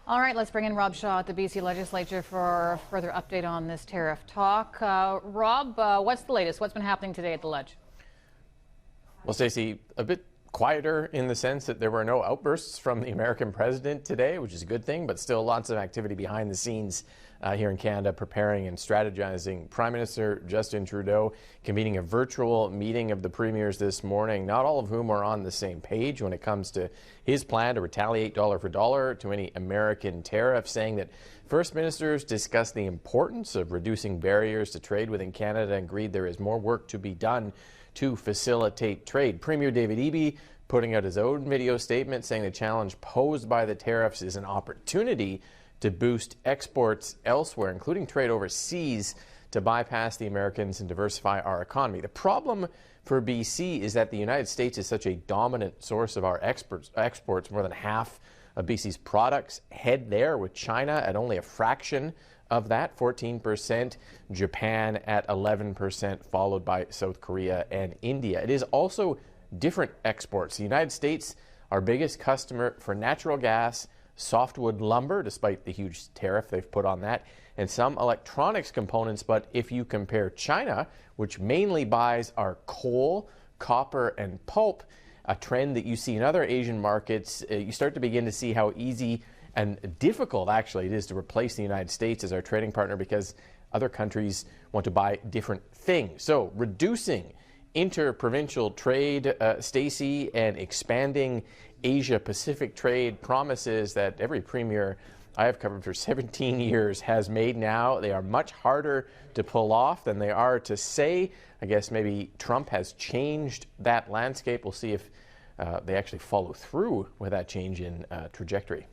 All right, let's bring in Rob Shaw at the BC Legislature for a further update on this tariff talk. Rob, what's the latest? What's been happening today at the Ledge? Well, Stacey, a bit quieter in the sense that there were no outbursts from the American president today, which is a good thing, but still lots of activity behind the scenes here in Canada, preparing and strategizing. Prime Minister Justin Trudeau convening a virtual meeting of the premiers this morning, not all of whom are on the same page when it comes to his plan to retaliate dollar for dollar to any American tariff, saying that First Ministers discussed the importance of reducing barriers to trade within Canada and agreed there is more work to be done to facilitate trade. Premier David Eby putting out his own video statement saying the challenge posed by the tariffs is an opportunity to boost exports elsewhere, including trade overseas, to bypass the Americans and diversify our economy. The problem for BC is that the United States is such a dominant source of our exports. More than half of BC's products head there, with China at only a fraction of that, 14%, Japan at 11%, followed by South Korea and India. It is also different exports. The United States, our biggest customer for natural gas, softwood lumber, despite the huge tariff they've put on that, and some electronics components. But if you compare China, which mainly buys our coal, copper, and pulp, a trend that you see in other Asian markets, you start to begin to see how easy and difficult actually it is to replace the United States as our trading partner, because other countries want to buy different things. So reducing interprovincial trade, Stacey, and expanding Asia-Pacific trade, promises that every premier I have covered for 17 years has made now. They are much harder to pull off than they are to say. I guess maybe Trump has changed that landscape. We'll see if they actually follow through with that change in trajectory.